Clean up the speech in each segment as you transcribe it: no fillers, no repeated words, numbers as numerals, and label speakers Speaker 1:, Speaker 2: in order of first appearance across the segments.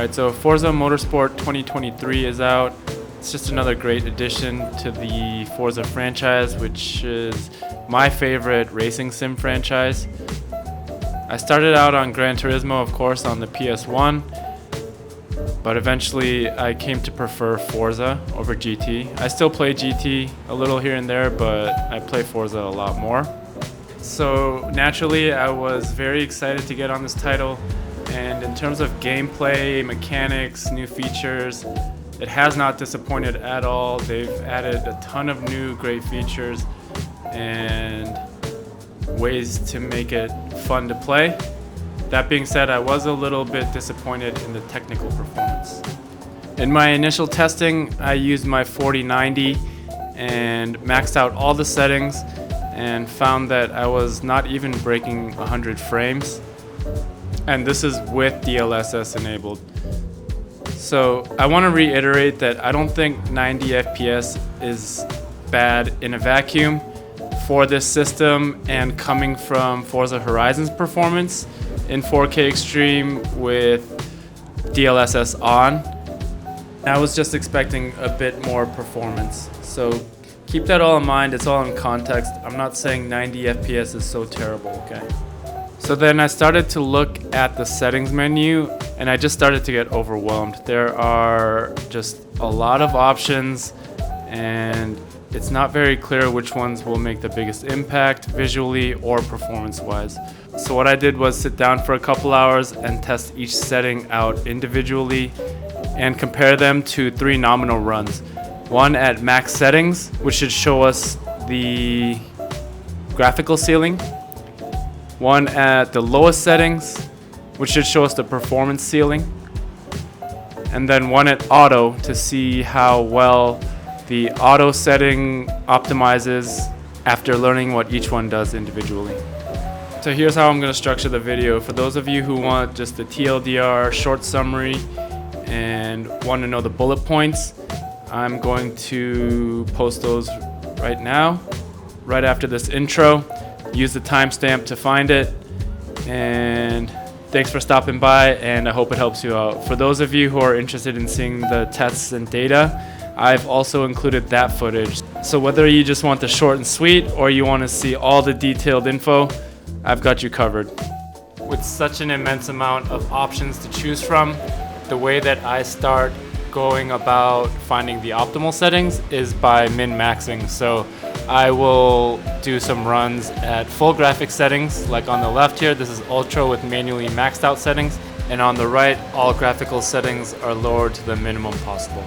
Speaker 1: Alright, so Forza Motorsport 2023 is out. It's just another great addition to the Forza franchise, which is my favorite racing sim franchise. I started out on Gran Turismo, of course, on the PS1, but eventually I came to prefer Forza over GT. I still play GT a little here and there, but I play Forza a lot more. So naturally, I was very excited to get on this title. And in terms of gameplay, mechanics, new features, it has not disappointed at all. They've added a ton of new great features and ways to make it fun to play. That being said, I was a little bit disappointed in the technical performance. In my initial testing, I used my 4090 and maxed out all the settings and found that I was not even breaking 100 frames. And this is with DLSS enabled. So I want to reiterate that I don't think 90 FPS is bad in a vacuum for this system, and coming from Forza Horizon's performance in 4K Extreme with DLSS on, I was just expecting a bit more performance. So keep that all in mind. It's all in context. I'm not saying 90 FPS is so terrible, okay? So then I started to look at the settings menu and I just started to get overwhelmed. There are just a lot of options and it's not very clear which ones will make the biggest impact visually or performance-wise. So what I did was sit down for a couple hours and test each setting out individually and compare them to 3 nominal runs. One at max settings, which should show us the graphical ceiling. One at the lowest settings, which should show us the performance ceiling. And then one at auto to see how well the auto setting optimizes after learning what each one does individually. So here's how I'm going to structure the video. For those of you who want just the TLDR short summary and want to know the bullet points, I'm going to post those right now, right after this intro. Use the timestamp to find it, and thanks for stopping by, and I hope it helps you out. For those of you who are interested in seeing the tests and data, I've also included that footage. So whether you just want the short and sweet or you want to see all the detailed info, I've got you covered. With such an immense amount of options to choose from, the way that I start going about finding the optimal settings is by min-maxing. So I will do some runs at full graphic settings, like on the left here, this is ultra with manually maxed out settings, and on the right, all graphical settings are lowered to the minimum possible.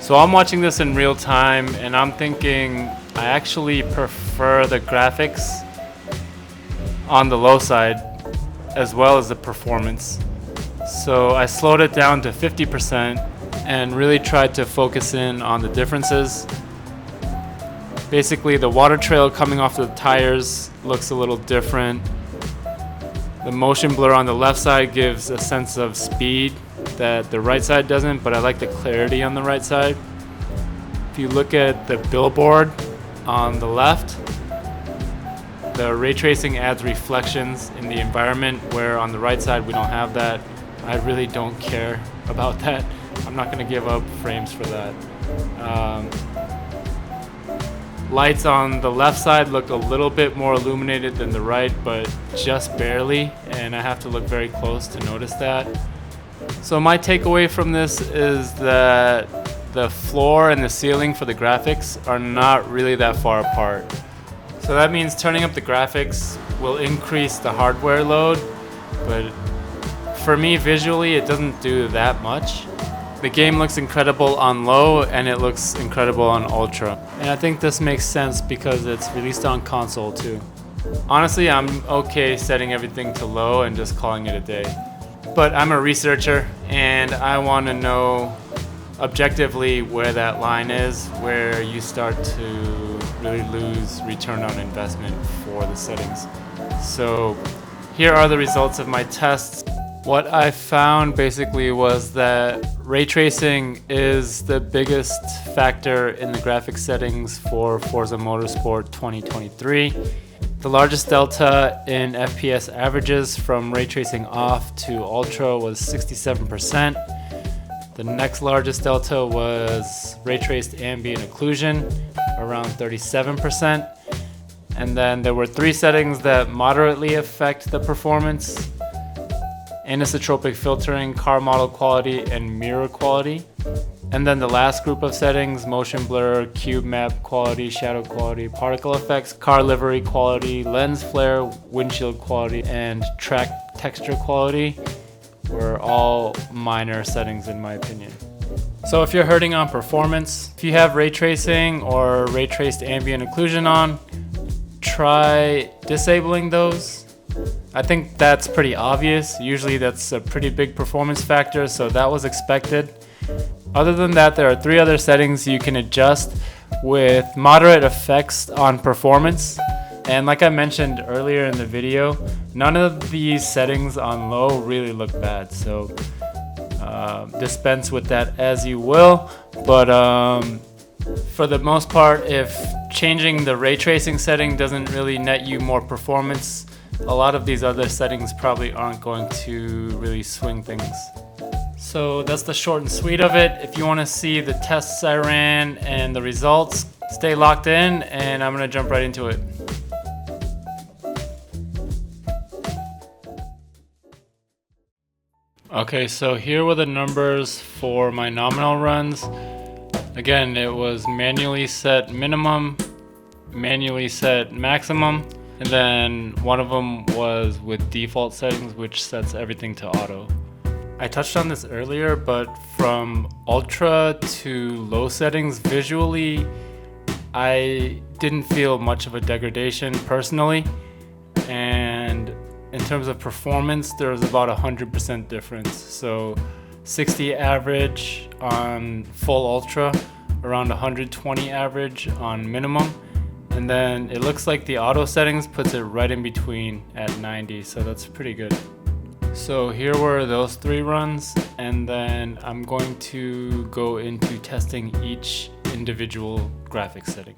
Speaker 1: So I'm watching this in real time and I'm thinking I actually prefer the graphics on the low side as well as the performance. So I slowed it down to 50% and really tried to focus in on the differences. Basically, the water trail coming off the tires looks a little different. The motion blur on the left side gives a sense of speed that the right side doesn't, but I like the clarity on the right side. If you look at the billboard on the left, the ray tracing adds reflections in the environment, where on the right side we don't have that. I really don't care about that. I'm not going to give up frames for that. Lights on the left side look a little bit more illuminated than the right, but just barely, and I have to look very close to notice that. So my takeaway from this is that the floor and the ceiling for the graphics are not really that far apart. So that means turning up the graphics will increase the hardware load, but for me visually it doesn't do that much. The game looks incredible on low and it looks incredible on ultra. And I think this makes sense because it's released on console too. Honestly, I'm okay setting everything to low and just calling it a day. But I'm a researcher and I want to know objectively where that line is, where you start to really lose return on investment for the settings. So here are the results of my tests. What I found basically was that ray tracing is the biggest factor in the graphics settings for Forza Motorsport 2023. The largest delta in FPS averages from ray tracing off to ultra was 67%. The next largest delta was ray traced ambient occlusion, around 37%. And then there were 3 settings that moderately affect the performance: anisotropic filtering, car model quality, and mirror quality. And then the last group of settings: motion blur, Cubemap quality, shadow quality, particle effects, car livery quality, lens flare, windshield quality, and track texture quality, were all minor settings in my opinion. So if you're hurting on performance, if you have ray tracing or ray traced ambient occlusion on, try disabling those. I think that's pretty obvious. Usually that's a pretty big performance factor, so that was expected. Other than that, there are 3 other settings you can adjust with moderate effects on performance. And like I mentioned earlier in the video, none of these settings on low really look bad, so dispense with that as you will. But for the most part, if changing the ray tracing setting doesn't really net you more performance, a lot of these other settings probably aren't going to really swing things. So that's the short and sweet of it. If you want to see the tests I ran and the results, stay locked in, and I'm going to jump right into it. Okay, so here were the numbers for my nominal runs. Again, it was manually set minimum, manually set maximum, and then one of them was with default settings, which sets everything to auto. I touched on this earlier, but from ultra to low settings, visually, I didn't feel much of a degradation personally. And in terms of performance, there was about 100% difference. So 60 average on full ultra, around 120 average on minimum. And then it looks like the auto settings puts it right in between at 90, so that's pretty good. So here were those 3 runs, and then I'm going to go into testing each individual graphics setting.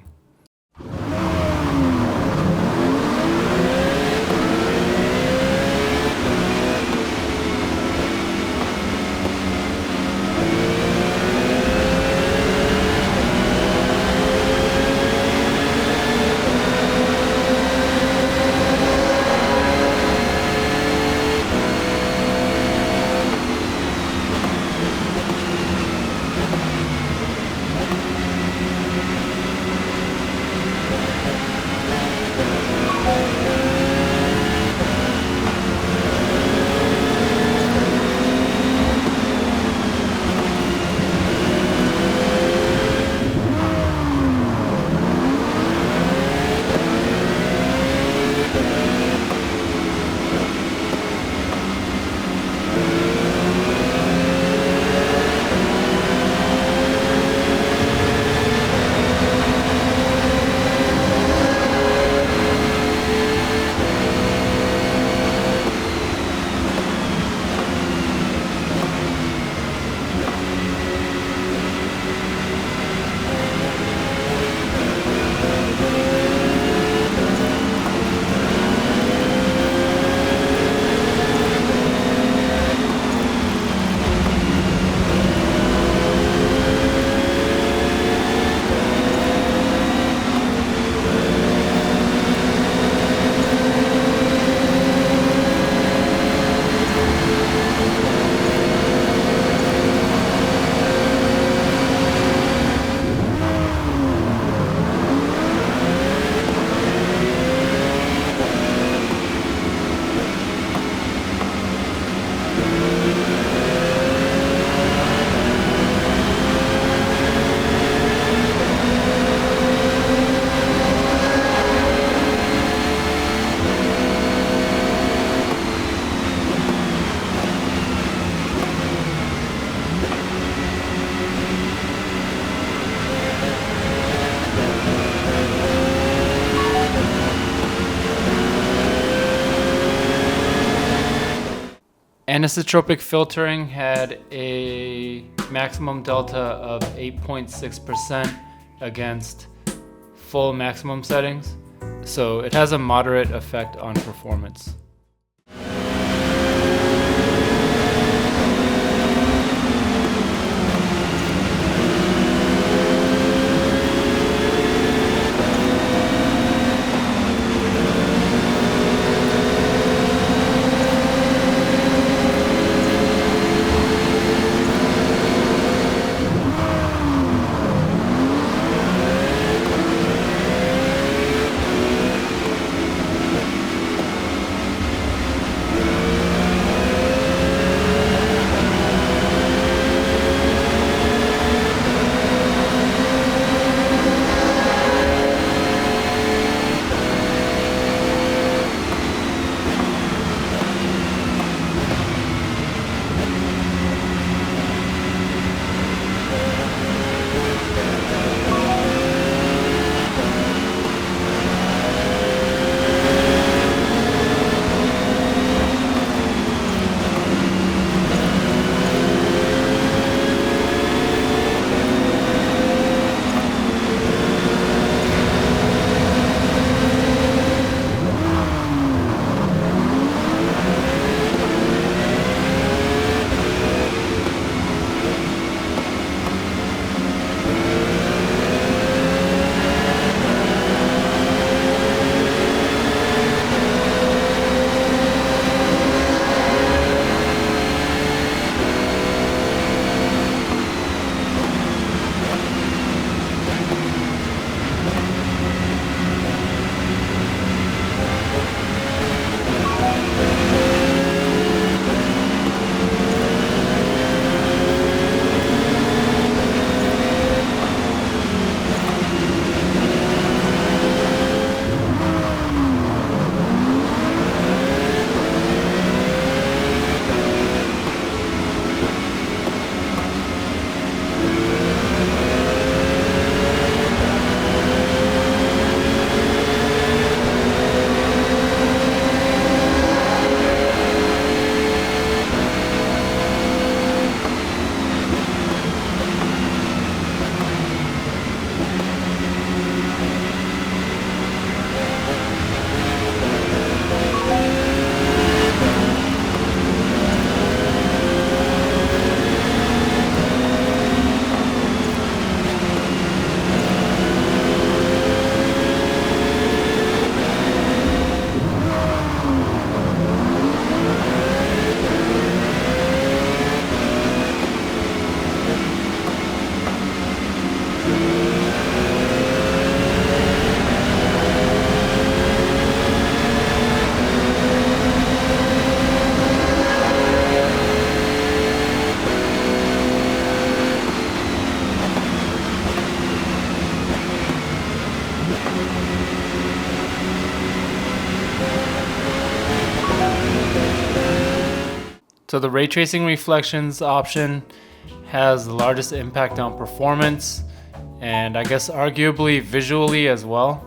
Speaker 1: Anisotropic filtering had a maximum delta of 8.6% against full maximum settings. So it has a moderate effect on performance. So the ray tracing reflections option has the largest impact on performance, and I guess arguably visually as well.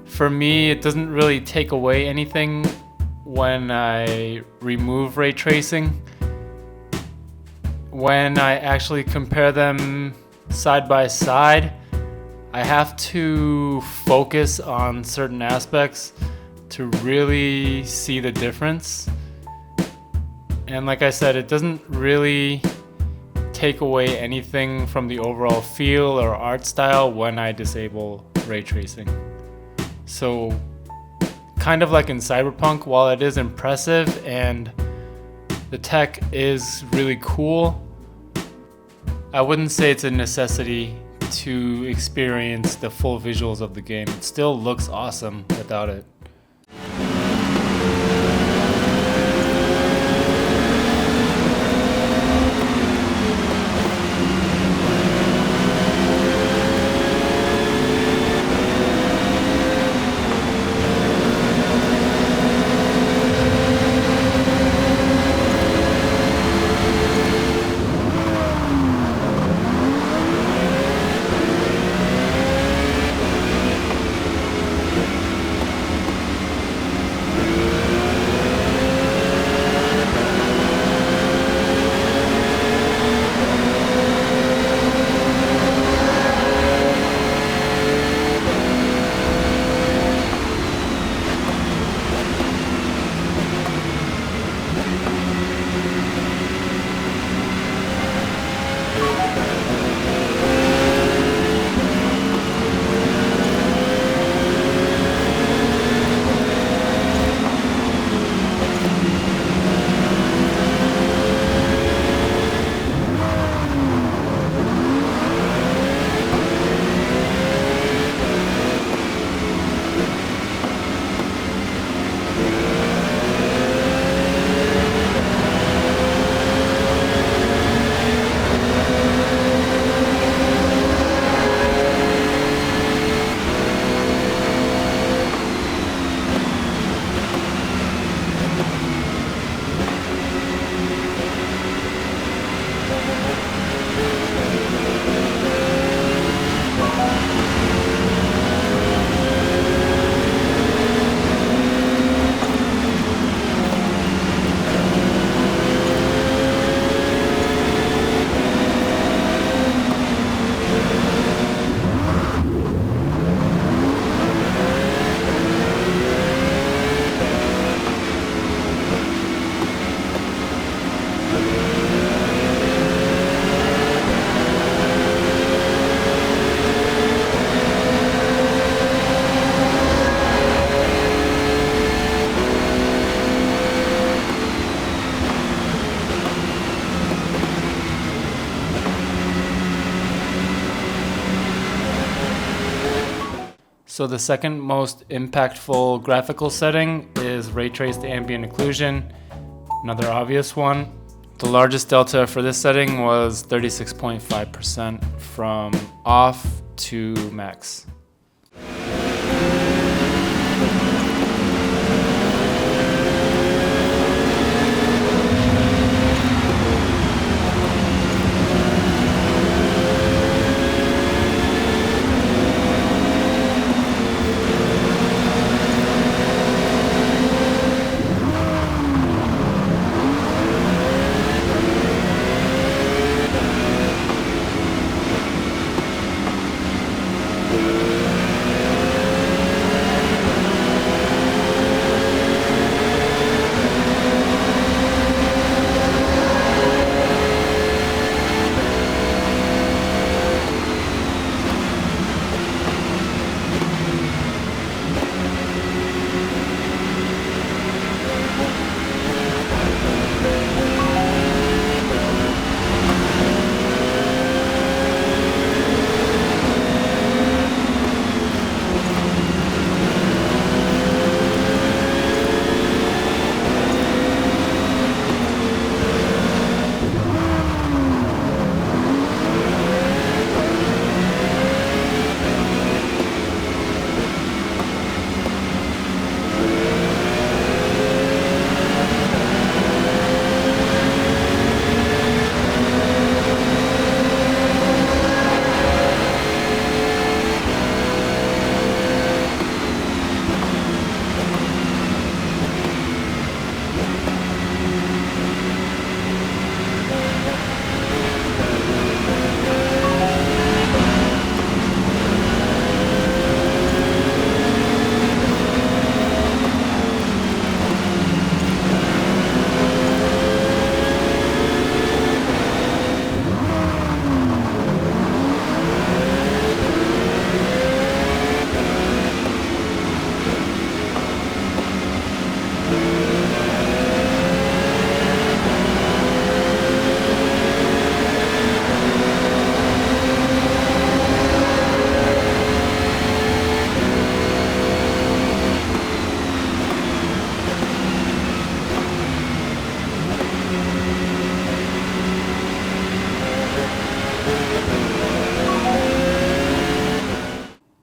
Speaker 1: For me, it doesn't really take away anything when I remove ray tracing. When I actually compare them side by side, I have to focus on certain aspects to really see the difference. And like I said, it doesn't really take away anything from the overall feel or art style when I disable ray tracing. So kind of like in Cyberpunk, while it is impressive and the tech is really cool, I wouldn't say it's a necessity to experience the full visuals of the game. It still looks awesome without it. So the second most impactful graphical setting is ray traced ambient occlusion, another obvious one. The largest delta for this setting was 36.5% from off to max.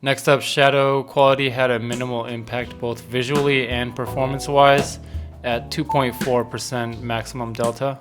Speaker 1: Next up, shadow quality had a minimal impact both visually and performance-wise at 2.4% maximum delta.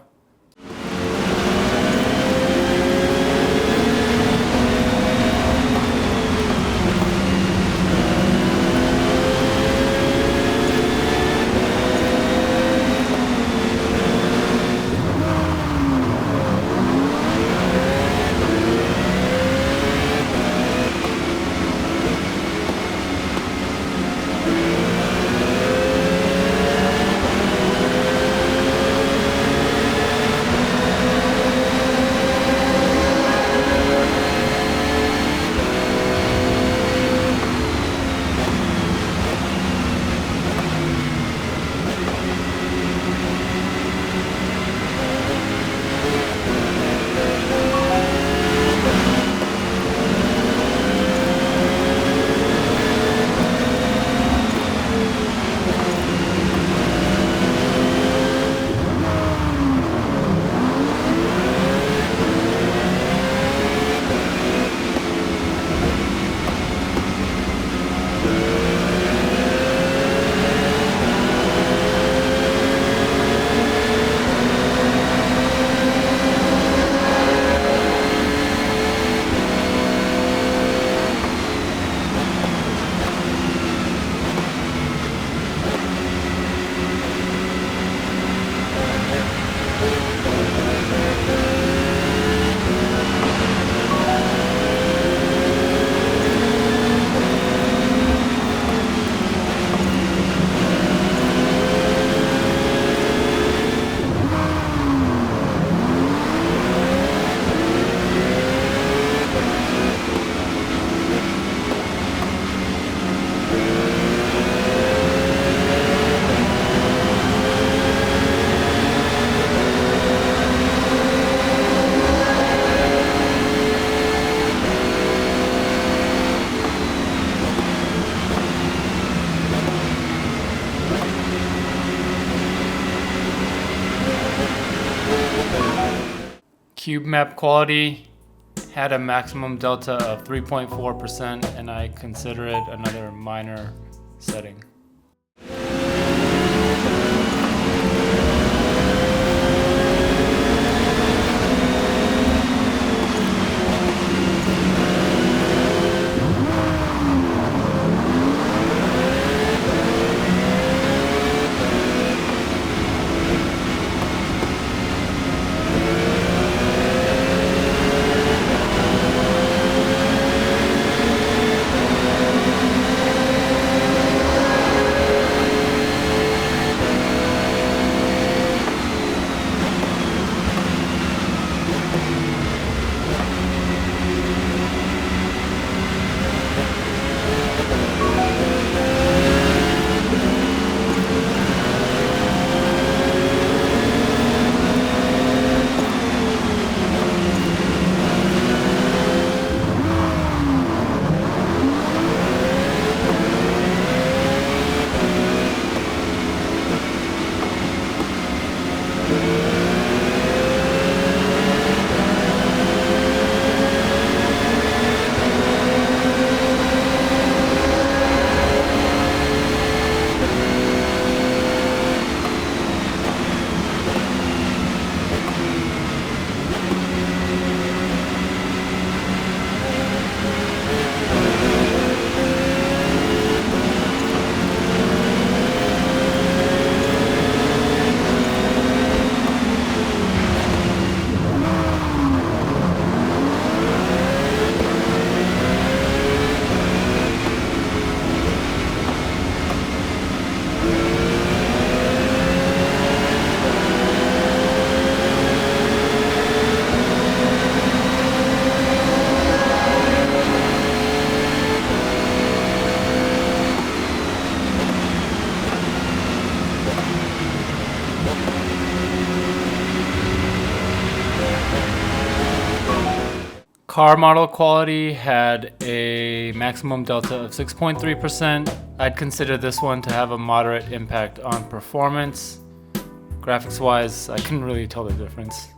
Speaker 1: Cubemap quality had a maximum delta of 3.4%, and I consider it another minor setting. Car model quality had a maximum delta of 6.3%. I'd consider this one to have a moderate impact on performance. Graphics wise, I couldn't really tell the difference.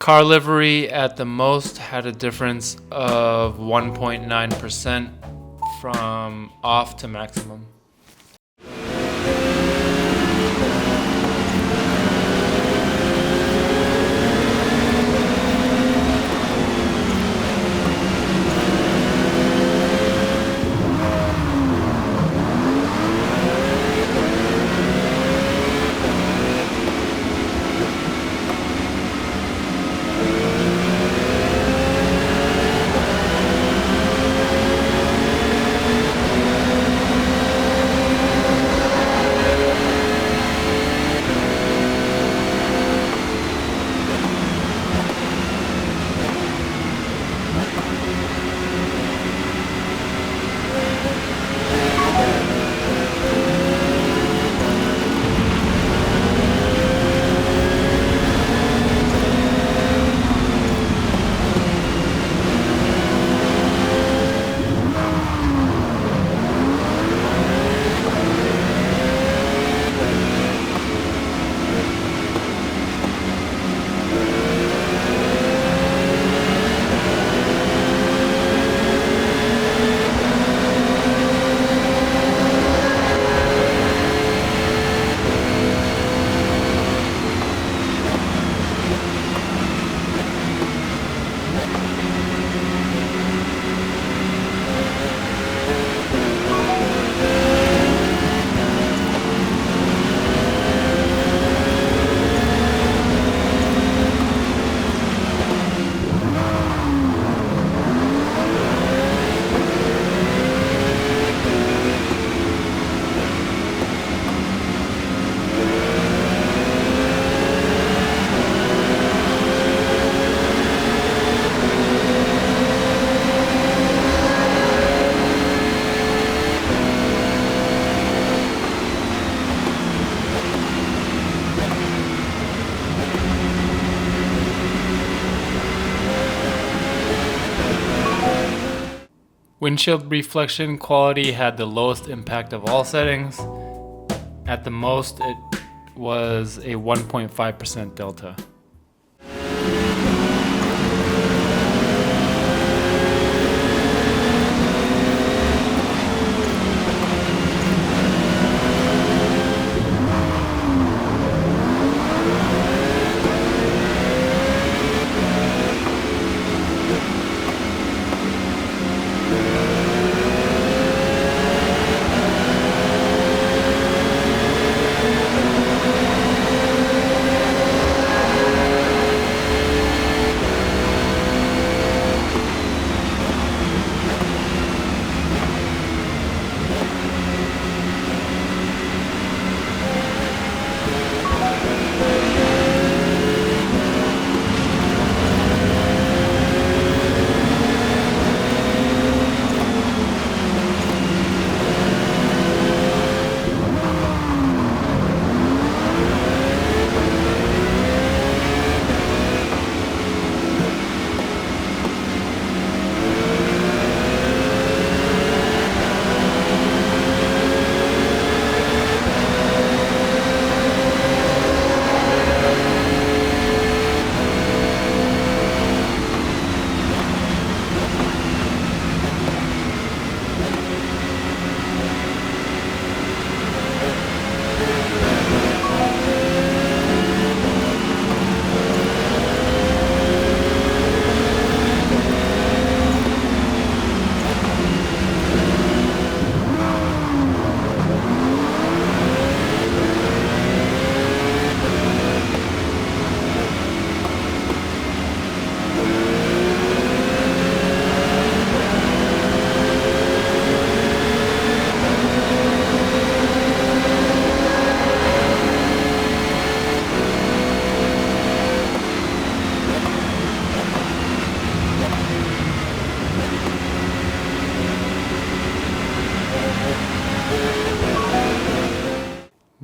Speaker 1: Car livery at the most had a difference of 1.9% from off to maximum. Windshield reflection quality had the lowest impact of all settings. At the most, it was a 1.5% delta.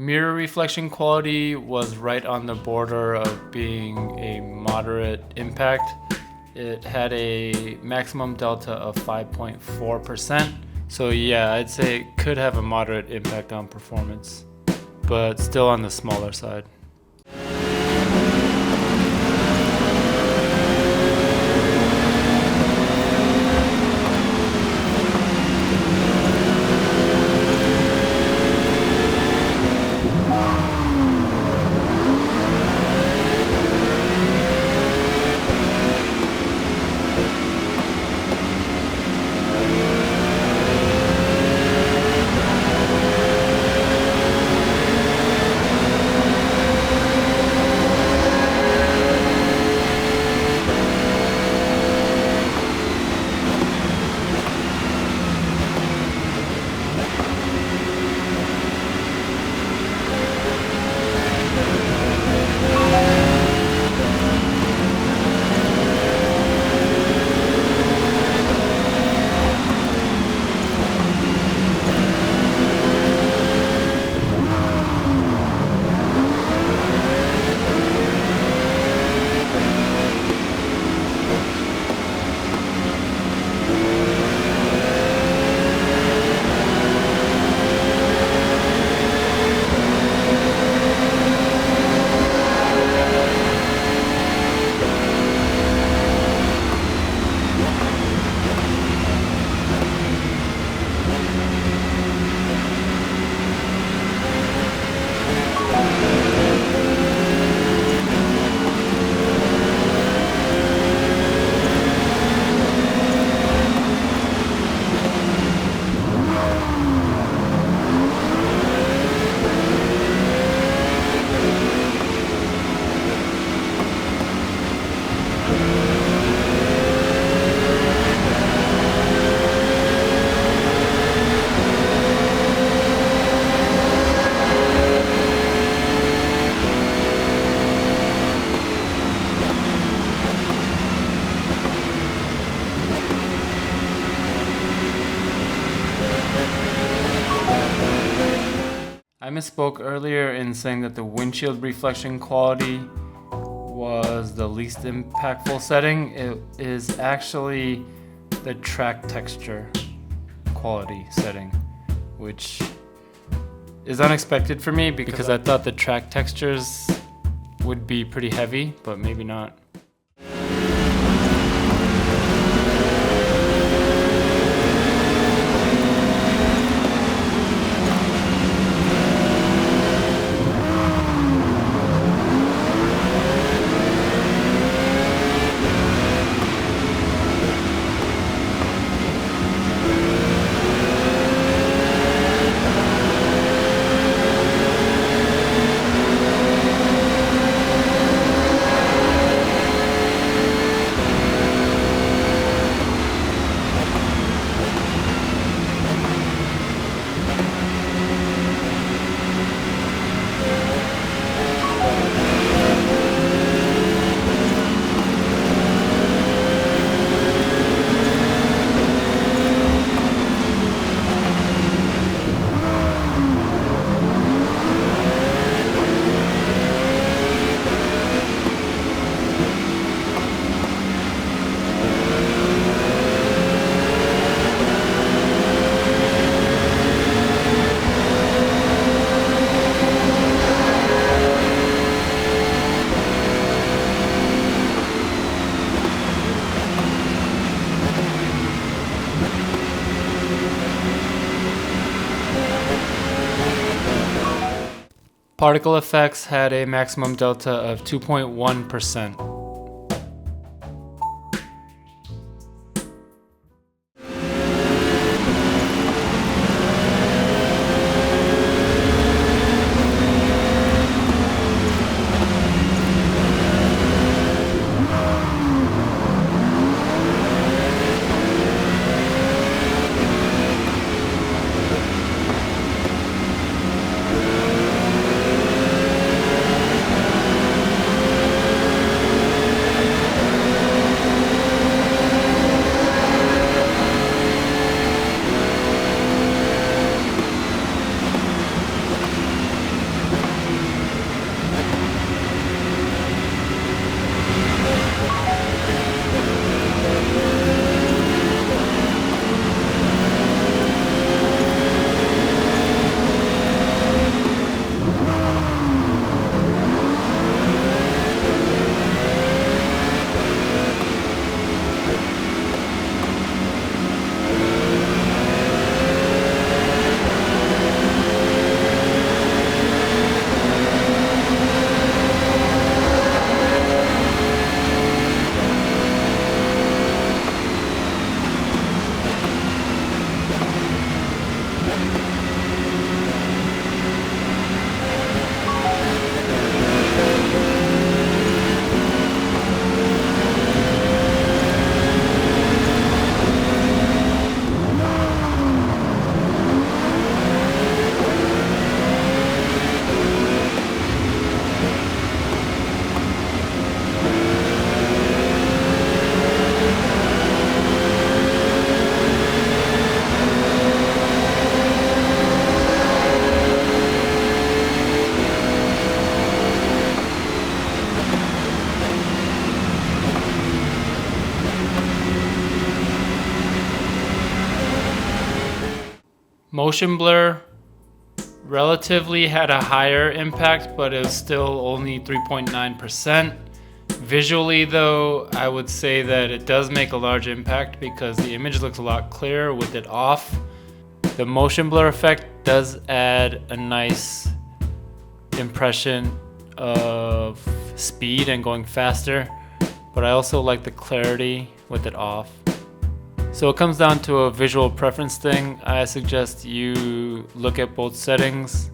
Speaker 1: Mirror reflection quality was right on the border of being a moderate impact. It had a maximum delta of 5.4%. So yeah, I'd say it could have a moderate impact on performance, but still on the smaller side. misspoke earlier in saying that the windshield reflection quality was the least impactful setting. It is actually the track texture quality setting, which is unexpected for me because I thought the track textures would be pretty heavy, but maybe not. Particle effects had a maximum delta of 2.1%. Motion blur relatively had a higher impact, but it was still only 3.9%. Visually though, I would say that it does make a large impact because the image looks a lot clearer with it off. The motion blur effect does add a nice impression of speed and going faster, but I also like the clarity with it off. So it comes down to a visual preference thing. I suggest you look at both settings.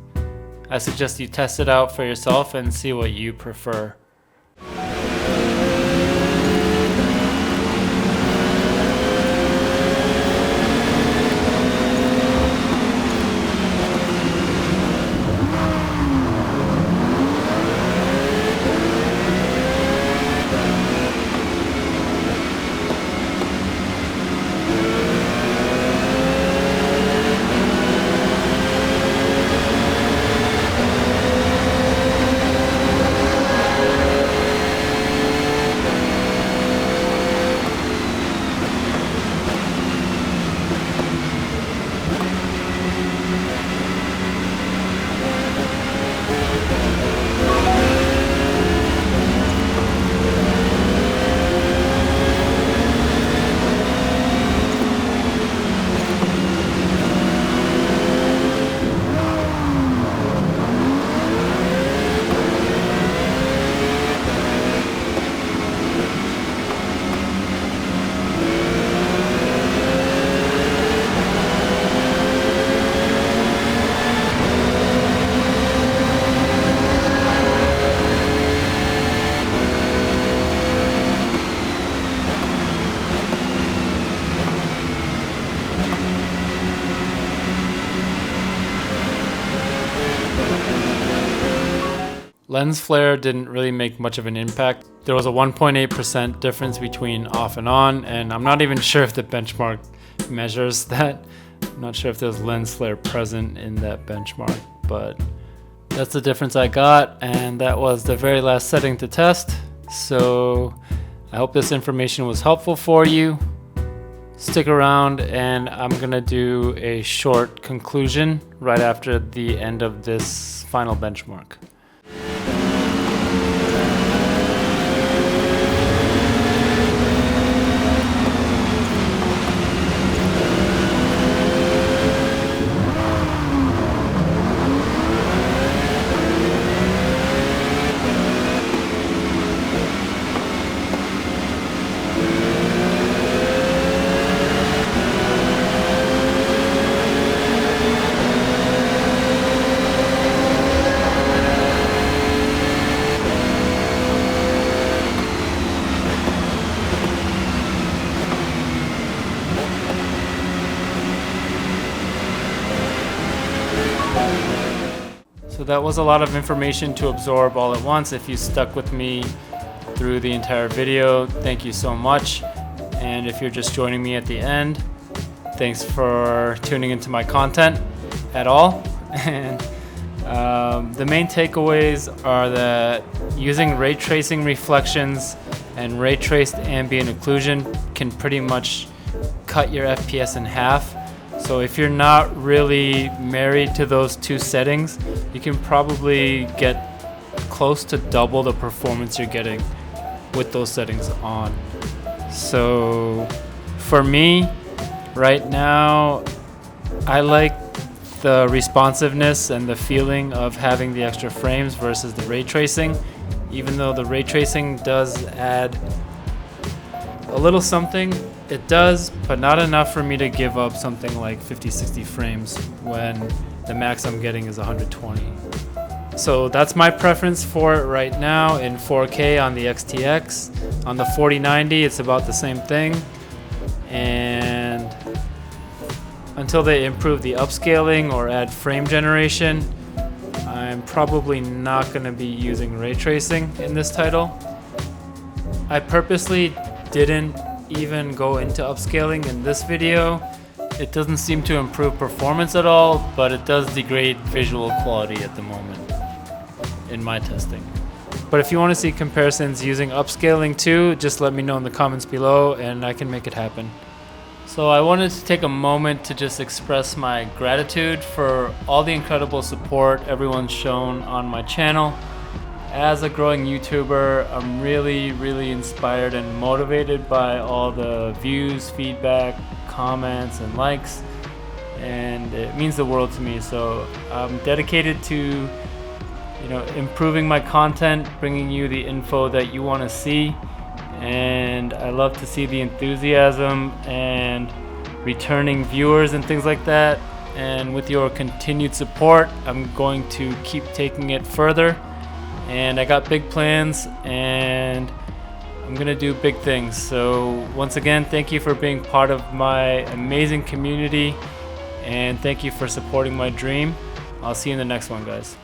Speaker 1: I suggest you test it out for yourself and see what you prefer. lens flare didn't really make much of an impact. There was a 1.8% difference between off and on, and I'm not even sure if the benchmark measures that. I'm not sure if there's lens flare present in that benchmark, but that's the difference I got, and that was the very last setting to test. So I hope this information was helpful for you. Stick around, and I'm gonna do a short conclusion right after the end of this final benchmark. So that was a lot of information to absorb all at once. If you stuck with me through the entire video, thank you so much. And if you're just joining me at the end, thanks for tuning into my content at all. And the main takeaways are that using ray tracing reflections and ray traced ambient occlusion can pretty much cut your FPS in half. So if you're not really married to those two settings, you can probably get close to double the performance you're getting with those settings on. So for me, right now, I like the responsiveness and the feeling of having the extra frames versus the ray tracing, even though the ray tracing does add a little something. It does, but not enough for me to give up something like 50-60 frames when the max I'm getting is 120. So that's my preference for it right now in 4K on the XTX. On the 4090, it's about the same thing. And until they improve the upscaling or add frame generation, I'm probably not going to be using ray tracing in this title. I purposely didn't even go into upscaling in this video. It doesn't seem to improve performance at all, but it does degrade visual quality at the moment in my testing. But if you want to see comparisons using upscaling too, just let me know in the comments below and I can make it happen. So I wanted to take a moment to just express my gratitude for all the incredible support everyone's shown on my channel. As a growing YouTuber, I'm really inspired and motivated by all the views, feedback, comments, and likes, and it means the world to me. So I'm dedicated to, improving my content, bringing you the info that you want to see, and I love to see the enthusiasm and returning viewers and things like that. And with your continued support, I'm going to keep taking it further. And I got big plans, and I'm gonna do big things. So once again, thank you for being part of my amazing community, and thank you for supporting my dream. I'll see you in the next one, guys.